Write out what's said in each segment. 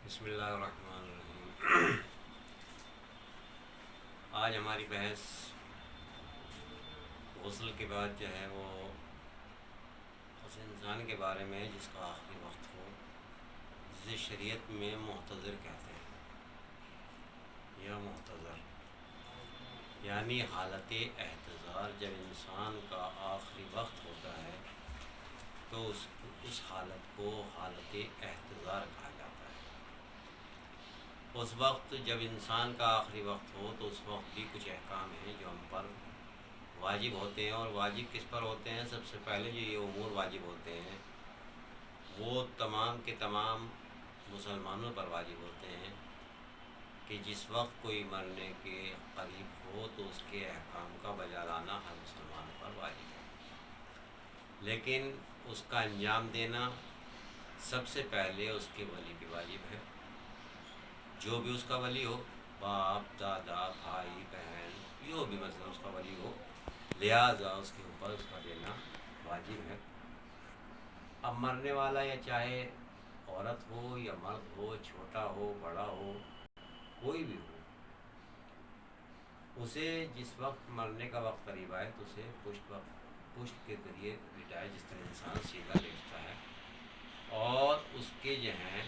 بسم اللہ الرحمن الرحیم۔ آج ہماری بحث غسل کے بعد جو ہے وہ اس انسان کے بارے میں جس کا آخری وقت ہو، جسے شریعت میں محتضر کہتے ہیں یا محتضر، یعنی حالت احتضار۔ جب انسان کا آخری وقت ہوتا ہے تو اس حالت کو حالت احتضار کہا جاتا ہے۔ اس وقت جب انسان کا آخری وقت ہو تو اس وقت بھی کچھ احکام ہیں جو ہم پر واجب ہوتے ہیں، اور واجب کس پر ہوتے ہیں؟ سب سے پہلے جو یہ امور واجب ہوتے ہیں وہ تمام کے تمام مسلمانوں پر واجب ہوتے ہیں کہ جس وقت کوئی مرنے کے قریب ہو تو اس کے احکام کا بجا لانا ہر مسلمان پر واجب ہے، لیکن اس کا انجام دینا سب سے پہلے اس کے ولی پہ واجب ہے۔ جو بھی اس کا ولی ہو، باپ، دادا، بھائی، بہن، جو بھی مثلا اس کا ولی ہو، لہٰذا اس کے اوپر اس کا دینا واجب ہے۔ اب مرنے والا یا چاہے عورت ہو یا مرد ہو، چھوٹا ہو بڑا ہو، کوئی بھی ہو، اسے جس وقت مرنے کا وقت قریب آئے تو اسے پشت کے ذریعے لٹائے، جس طرح انسان سیدھا لیٹتا ہے، اور اس کے جو ہیں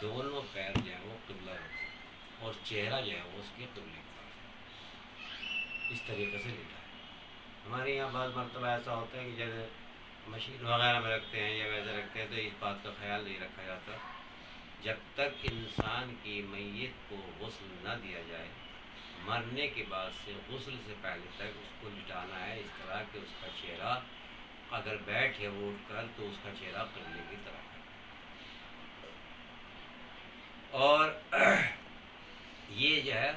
دونوں پیر جو ہیں وہ قبلہ رکھیں، اور چہرہ جو ہے وہ اس کے قبلے کی طرف، اس طریقے سے لیٹا ہے۔ ہمارے یہاں بعض مرتبہ ایسا ہوتا ہے کہ جیسے مشین وغیرہ میں رکھتے ہیں یا ویسے رکھتے ہیں تو اس بات کا خیال نہیں رکھا جاتا جب تک انسان کی میت کو غسل نہ دیا جائے، مرنے کے بعد سے غسل سے پہلے تک اس کو لٹانا ہے اس طرح کہ اس کا چہرہ اگر بیٹھے وہ اٹھ کر تو اس کا چہرہ قبلے کی طرف ہے۔ اور یہ جو ہے،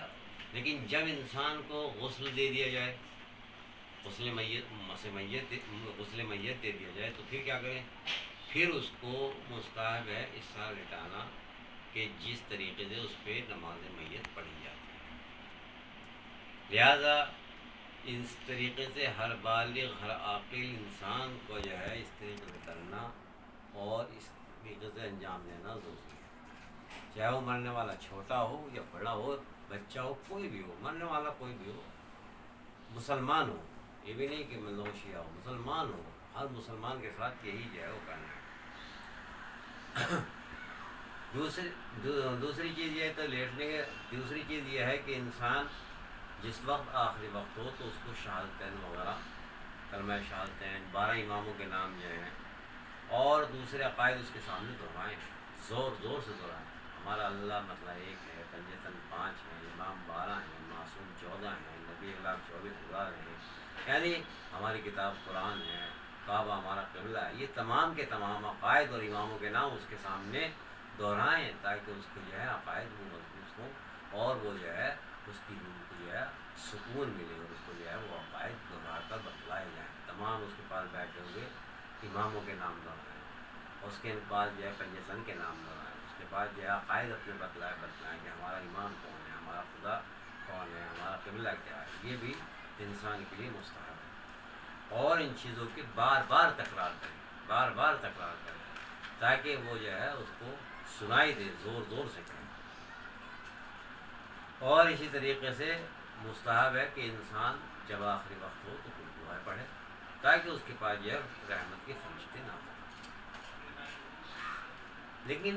لیکن جب انسان کو غسل دے دیا جائے، غسل میت دے دیا جائے تو پھر کیا کریں؟ پھر اس کو مستحب ہے اس طرح لٹانا کہ جس طریقے سے اس پہ نماز میت پڑھی جاتی ہے۔ لہذا اس طریقے سے ہر بالغ، ہر عاقل انسان کو جو ہے اس طریقے سے کرنا اور اس طریقے سے انجام دینا ضروری ہے، چاہے وہ مرنے والا چھوٹا ہو یا بڑا ہو، بچہ ہو، کوئی بھی ہو، مرنے والا کوئی بھی ہو، مسلمان ہو، یہ بھی نہیں کہ شیعہ ہو، مسلمان ہو، ہر مسلمان کے ساتھ یہی جو ہے وہ کرنا ہے۔ دوسری چیز یہ ہے تو لیٹنے کے، دوسری چیز یہ ہے کہ انسان جس وقت آخری وقت ہو تو اس کو شہادتین وغیرہ، کلمہ شہادتین، 12 اماموں کے نام جو ہیں اور دوسرے عقائد اس کے سامنے دہرائیں، زور زور سے دہرائیں۔ ہمارا اللہ مسئلہ ایک ہے، پنجتن 5 ہیں، امام 12 ہیں، معصوم 14 ہیں، نبی اخلاق 24,000 ہیں، یعنی ہماری کتاب قرآن ہے، کعبہ ہمارا قبلہ ہے۔ یہ تمام کے تمام عقائد اور اماموں کے نام اس کے سامنے دہرائیں تاکہ اس کو جو ہے عقائد وہ مضبوط ہوں اور وہ جو ہے اس کی روح کو جو ہے سکون ملے، اور اس کو جو ہے وہ عقائد دہرا کر بتلائے جائیں۔ تمام اس کے پاس بیٹھے ہوئے اماموں کے نام دہرائیں، اس کے پاس جو ہے پنجتن کے نام دہرائیں، اس کے بعد جو ہے عقائد اپنے بتلائیں کہ ہمارا امام کون ہے، ہمارا خدا کون ہے، ہمارا قبلہ کیا ہے۔ یہ بھی انسان کے لیے مستحب ہے، اور ان چیزوں کی بار بار تکرار کریں تاکہ وہ جو ہے اس کو سنائی دے، زور زور سے کریں۔ اور اسی طریقے سے مستحب ہے کہ انسان جب آخری وقت ہو تو کوئی دعائیں پڑھے تاکہ اس کے پاس جو ہے رحمت کے فرشتے نہ ہوں۔ لیکن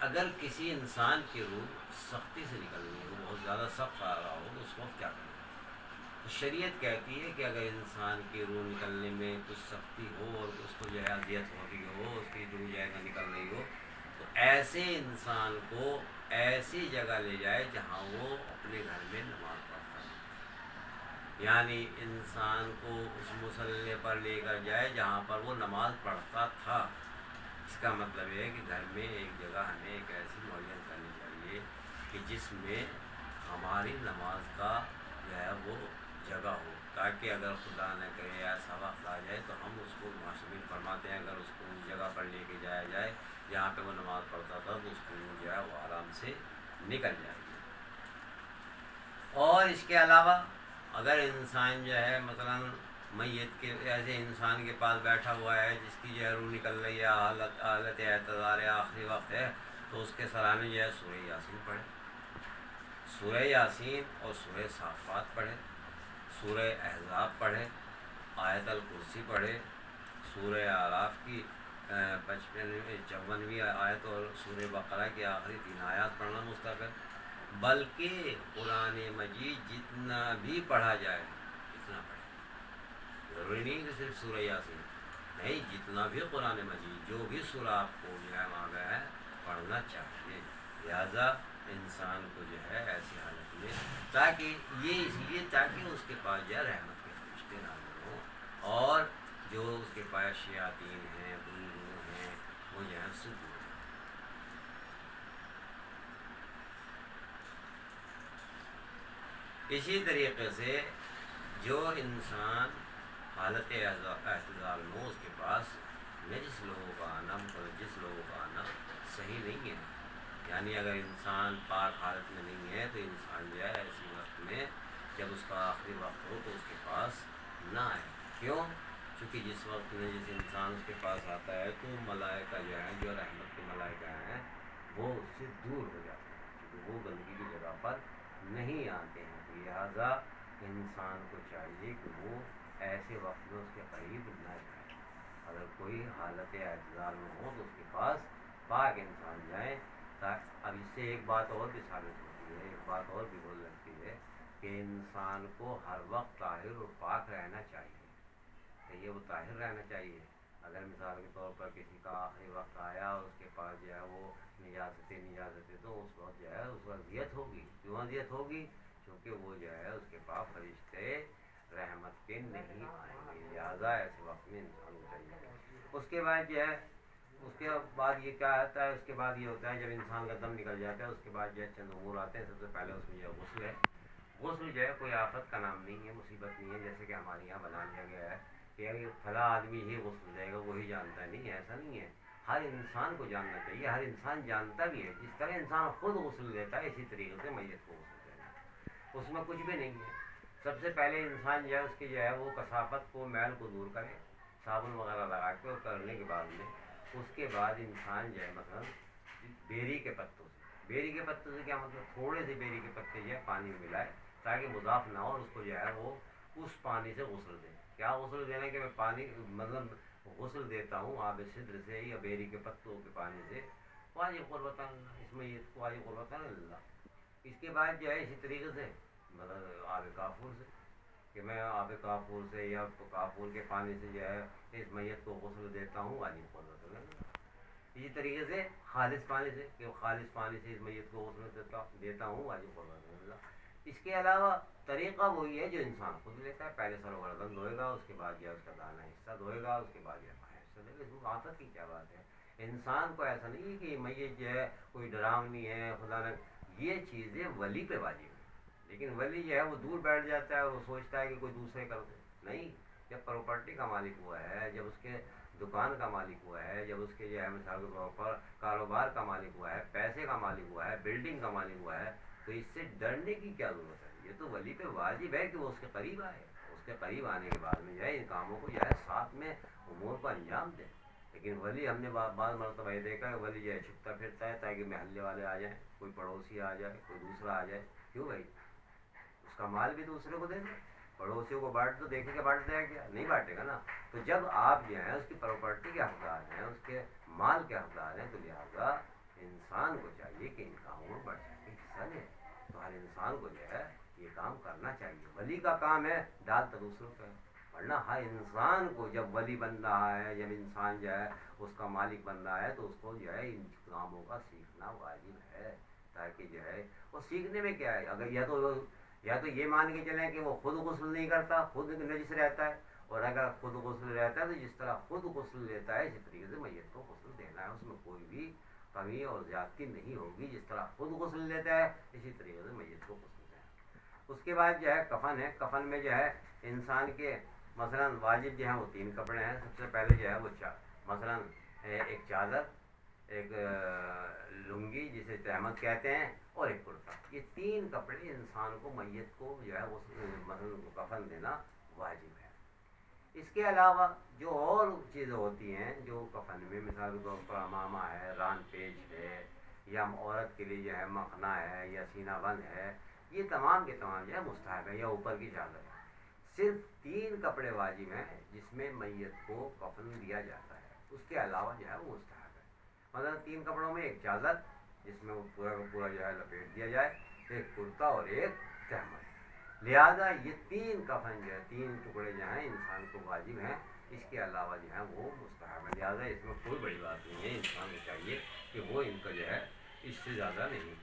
اگر کسی انسان کی روح سختی سے نکل رہی ہو، بہت زیادہ سخت آ رہا ہو، تو اس وقت کیا کریں؟ تو شریعت کہتی ہے کہ اگر انسان کی روح نکلنے میں کچھ سختی ہو اور اس کو جو ہے اذیت ہو رہی ہو، اس کی روح جو ہے نہ نکل رہی ہو، تو ایسے انسان کو ایسی جگہ لے جائے جہاں وہ اپنے گھر میں نماز پڑھتا ہے، یعنی انسان کو اس مصلی پر لے کر جائے جہاں پر وہ نماز پڑھتا تھا۔ اس کا مطلب یہ ہے کہ گھر میں ایک جگہ ہمیں ایک ایسی معین کرنی چاہیے کہ جس میں ہماری نماز کا جو ہے وہ جگہ ہو، تاکہ اگر خدا نہ کرے ایسا وقت آ جائے تو ہم اس کو معصومین فرماتے ہیں، اگر اس کو اس جگہ پر لے کے جایا جائے جہاں پہ وہ نماز پڑھتا تھا تو اس کو جو ہے وہ آرام سے نکل جائے گی۔ اور اس کے علاوہ اگر انسان جو ہے مثلا میت کے ایسے انسان کے پاس بیٹھا ہوا ہے جس کی جو ہے روح نکل رہی ہے، حالت اعتذار ہے، آخری وقت ہے، تو اس کے سرانے جو ہے سورہ یاسین پڑھے، سورہ یاسین اور سورہ صافات پڑھے، سورہ احزاب پڑھے، آیت الکرسی پڑھے، سورہ اعراف کی 55ویں آیت اور سورہ بقرہ کی آخری 3 آیات پڑھنا مستقل، بلکہ قرآن مجید جتنا بھی پڑھا جائے اتنا پڑھے، ضروری نہیں کہ صرف سورہ یاسین، نہیں، جتنا بھی قرآن مجید جو بھی سورہ آپ کو جو ہے وہاں گیا ہے پڑھنا چاہیے۔ لہذا انسان کو جو ہے ایسی حالت میں، تاکہ یہ اس لیے تاکہ اس کے پاس جو ہے رحمت کے فرشتے نازل ہوں، اور جو اس کے پاس شیاطین ہیں، بلو ہیں، وہ جو ہے اس سے دور ہیں۔ اسی طریقے سے جو انسان حالت اعتدال میں اس کے پاس نجس لوگوں کا آنا، منجس لوگوں کا آنا صحیح نہیں ہے، یعنی اگر انسان پاک حالت میں نہیں ہے تو انسان جو ہے ایسی وقت میں جب اس کا آخری وقت ہو تو اس کے پاس نہ آئے۔ کیوں؟ چونکہ جس وقت میں جس انسان اس کے پاس آتا ہے تو ملائکہ جو ہے، جو رحمت کے ملائکہ ہیں، وہ اس سے دور ہو جاتے ہیں، کیونکہ وہ گندگی کی جگہ پر نہیں آتے ہیں۔ لہٰذا انسان کو چاہیے کہ وہ ایسے وقت میں اس کے قریب نہ جائے، اگر کوئی حالت اعتدال میں ہو تو اس کے پاس پاک انسان جائیں۔ اب اس سے ایک بات اور بھی ثابت ہوتی ہے، ایک بات اور بھی بول لگتی ہے کہ انسان کو ہر وقت طاہر اور پاک رہنا چاہیے، کہ یہ وہ طاہر رہنا چاہیے۔ اگر مثال کے طور پر کسی کا آخری وقت آیا اور اس کے پاس جو ہے وہ نجاستیں تو اس وقت جو ہے اس کو اذیت ہوگی۔ کیوں اذیت ہوگی؟ کیونکہ وہ جو ہے اس کے پاس فرشتے رحمت کے نہیں آئیں گے، لہٰذا ایسے وقت میں انسان کو چاہیے۔ اس کے بعد جو ہے، اس کے بعد یہ کیا آتا ہے، اس کے بعد یہ ہوتا ہے جب انسان کا دم نکل جاتا ہے اس کے بعد جو ہے چند امور آتے ہیں۔ سب سے پہلے اس میں جو ہے غسل ہے۔ غسل جو ہے کوئی آفت کا نام نہیں ہے، مصیبت نہیں ہے، جیسے کہ ہمارے یہاں بنا لیا گیا ہے کہ اگر فلاں آدمی ہی غسل دے گا وہی جانتا ہے، نہیں، ایسا نہیں ہے، ہر انسان کو جاننا چاہیے، ہر انسان جانتا بھی ہے۔ جس طرح انسان خود غسل دیتا ہے اسی طریقے سے میت کو غسل دینا ہے، اس میں کچھ بھی نہیں ہے۔ سب سے پہلے انسان جو ہے اس کی جو ہے وہ کثافت کو، میل کو دور کرے صابن وغیرہ لگا کے، اور کرنے کے بعد میں اس کے بعد انسان جو ہے مثلا بیری کے پتوں سے، بیری کے پتوں سے کیا مطلب، تھوڑے سے بیری کے پتے جو ہے پانی میں ملائے تاکہ مضاف نہ ہو، اور اس کو جو ہے وہ اس پانی سے غسل دے۔ کیا غسل دینا کہ میں پانی مطلب غسل دیتا ہوں آب سدر سے یا بیری کے پتوں کے پانی سے، واجب قربتاً اس میں یہ واجب قربتاً اللہ۔ اس کے بعد جو ہے اسی طریقے سے مطلب آب کافور سے، کہ میں آب کافور سے یا کافور کے پانی سے جو ہے اس میت کو غسل دیتا ہوں، واجب قربتاً اللہ۔ اسی طریقے سے خالص پانی سے، کہ خالص پانی سے اس میت کو غسل دیتا ہوں، واجب قربتاً اللہ۔ اس کے علاوہ طریقہ وہی ہے جو انسان خود لیتا ہے، پہلے سر و گردن دھوئے گا، اس کے بعد جو ہے اس کا دانا حصہ دھوئے گا، اس کے بعد جو ہے بائیں حصہ دھوئے گا۔ اس میں آفت کی کیا بات ہے؟ انسان کو ایسا نہیں ہے کہ میت جو ہے کوئی ڈراؤنی ہے، خدا نہ، یہ چیزیں ولی پہ واجب ہے، لیکن ولی جو ہے وہ دور بیٹھ جاتا ہے، وہ سوچتا ہے کہ کوئی دوسرے کر دے، نہیں۔ جب پراپرٹی کا مالک ہوا ہے، جب اس کے دکان کا مالک ہوا ہے، جب اس کے جو ہے مثال کے طور پر کاروبار کا مالک ہوا ہے، پیسے کا مالک ہوا ہے، بلڈنگ کا مالک ہوا ہے، تو اس سے ڈرنے کی کیا ضرورت ہے؟ یہ تو ولی پہ واجب ہے کہ وہ اس کے قریب آئے، اس کے قریب آنے کے بعد میں جو ہے ان کاموں کو جو ہے ساتھ میں امور کو انجام دے۔ لیکن ولی ہم نے بعض مرتبہ یہ دیکھا کہ ولی جو ہے چھپتا پھرتا ہے تاکہ محلے والے آ جائیں، کوئی پڑوسی آ جائے، کوئی دوسرا آ جائے۔ کیوں بھائی؟ اس کا مال بھی دوسرے کو دے دے، پڑوسیوں کو بانٹ، تو دیکھے کہ بانٹ دے گا، نہیں بانٹے گا نا۔ تو جب آپ جو ہیں اس کی پراپرٹی کے حقدار ہیں، اس کے مال کے حقدار ہیں، تو لہٰذا انسان کو چاہیے کہ ان کاموں میں بڑھ چڑھ کے حصہ لے۔ تو ہر انسان کو جو ہے یہ کام کرنا چاہیے۔ ولی کا کام ہے ڈال تو دوسروں کا ہے، ورنہ ہر انسان کو جب ولی بن رہا ہے، جب انسان جو ہے اس کا مالک بن رہا ہے، تو اس کو جو ہے ان کاموں کا سیکھنا واجب ہے، تاکہ جو ہے وہ سیکھنے میں کیا ہے، اگر یا تو یہ مان کے چلیں کہ وہ خود غسل نہیں کرتا، خود نجس رہتا ہے، اور اگر خود غسل رہتا ہے تو جس طرح خود غسل لیتا ہے اسی طریقے سے میت کو غسل دینا ہے، اس میں کوئی بھی کمی اور زیادتی نہیں ہوگی۔ جس طرح خود غسل لیتا ہے اسی طریقے سے میت کو غسل دینا۔ اس کے بعد جو ہے کفن ہے۔ کفن میں جو ہے انسان کے مثلاً واجب جو ہیں وہ 3 کپڑے ہیں۔ سب سے پہلے جو ہے وہ مثلاً ایک چادر، ایک لنگی جسے تہمت کہتے ہیں، اور ایک کرتا، یہ 3 کپڑے انسان کو، میت کو جو ہے وہ مثلاً کفن دینا واجب ہے۔ اس کے علاوہ جو اور چیزیں ہوتی ہیں جو کفن میں، مثال کے طور پر امامہ ہے، ران پیش ہے، یا عورت کے لیے جو ہے مخنا ہے یا سینہ بند ہے، یہ تمام کے تمام جو ہے مستحب ہے، یا اوپر کی چادر ہے۔ صرف 3 کپڑے واجب ہیں جس میں میت کو کفن دیا جاتا ہے، اس کے علاوہ جو ہے وہ مستحب ہے۔ مثلا 3 کپڑوں میں ایک چادر جس میں وہ پورا کا پورا جو ہے لپیٹ دیا جائے، ایک کرتا اور ایک تہمت۔ لہذا یہ 3 کفن جو ہے، 3 ٹکڑے جو ہیں انسان کو واجب ہیں، اس کے علاوہ جو ہے وہ مستحب ہے۔ لہٰذا اس میں کوئی بڑی بات نہیں ہے، انسان کو چاہیے کہ وہ ان کا جو ہے اس سے زیادہ نہیں۔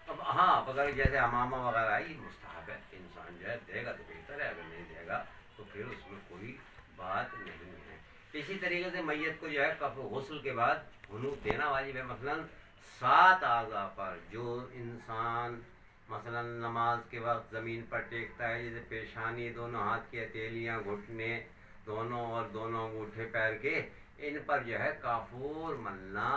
اب ہاں، اگر جیسے امامہ وغیرہ ہے، یہ مستحب ہے، انسان جو ہے دے گا تو بہتر ہے، اگر نہیں دے گا تو پھر اس میں کوئی بات نہیں ہے۔ اسی طریقے سے میت کو جو ہے غسل کے بعد حنوط دینا واجب ہے۔ مثلاً 7 اعضاء پر جو انسان مثلاً نماز کے وقت زمین پر ٹیکتا ہے، جیسے پیشانی، دونوں ہاتھ کی ہتھیلیاں، گھٹنے دونوں اور دونوں انگوٹھے پیر کے، ان پر جو ہے کافور ملنا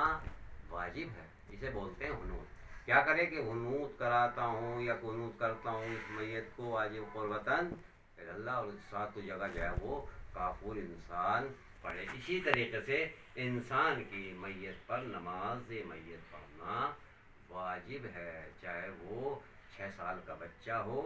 واجب ہے، اسے بولتے ہیں حنوط۔ کیا کرے کہ حنوط کراتا ہوں یا قنوط کرتا ہوں اس میت کو واجب قربتاً اللہ، اور 7 جگہ جو ہے وہ کافور انسان پڑھے۔ اسی طریقے سے انسان کی میت پر نماز میت پڑھنا واجب ہے، چاہے وہ 6 سال کا بچہ ہو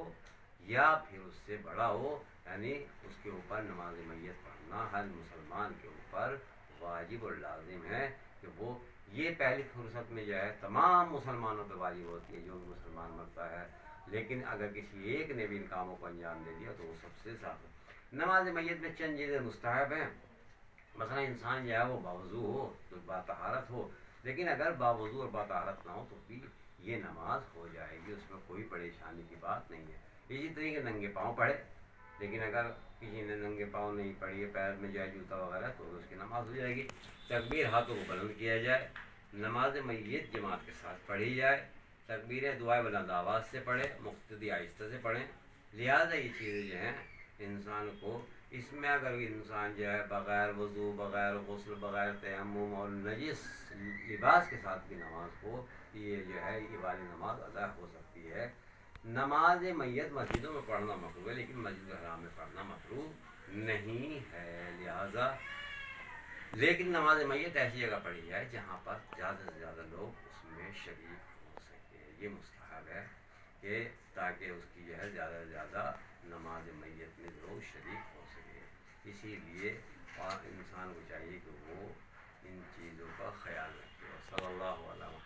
یا پھر اس سے بڑا ہو، یعنی اس کے اوپر نماز میت پڑھنا ہر مسلمان کے اوپر واجب اور لازم ہے کہ وہ یہ پہلی فرصت میں جو ہے تمام مسلمانوں پہ واجب ہوتی ہے جو بھی مسلمان مرتا ہے، لیکن اگر کسی ایک نے بھی ان کاموں کو انجام دے دیا تو وہ سب سے زیادہ۔ نماز میت میں چند چیزیں مستحب ہیں، مثلا انسان جو ہے وہ باوضو ہو تو باطہارت ہو، لیکن اگر باوضو اور باطہارت نہ ہو تو بھی یہ نماز ہو جائے گی، اس میں کوئی پریشانی کی بات نہیں ہے۔ اسی طریقے ننگے پاؤں پڑھے، لیکن اگر کسی نے ننگے پاؤں نہیں پڑھی ہے، پیر میں جو ہے جوتا وغیرہ، تو اس کی نماز ہو جائے گی۔ تکبیر ہاتھوں کو بلند کیا جائے، نماز میت جماعت کے ساتھ پڑھی جائے، تکبیریں دعائیں بلند آواز سے پڑھے، مقتدی آہستہ سے پڑھیں۔ لہٰذا یہ چیزیں جو ہیں انسان کو، اس میں اگر انسان جو ہے بغیر وضو، بغیر غسل، بغیر تیمم اور نجس لباس کے ساتھ بھی نماز ہو، یہ جو ہے یہ والی نماز ادا ہو سکتی ہے۔ نماز میت مسجدوں میں پڑھنا مکروہ ہے، لیکن مسجد الحرام میں پڑھنا مکروہ نہیں ہے۔ لہٰذا لیکن نماز میت ایسی جگہ پڑھی جائے جہاں پر زیادہ سے زیادہ لوگ اس میں شریک ہو سکے، یہ مستحب ہے کہ تاکہ اس کی جو ہے زیادہ سے زیادہ نماز میت میں لوگ شریک ہو سکے۔ اسی لیے انسان کو چاہیے کہ وہ ان چیزوں کا خیال رکھے۔ صلی اللہ علیہ وسلم۔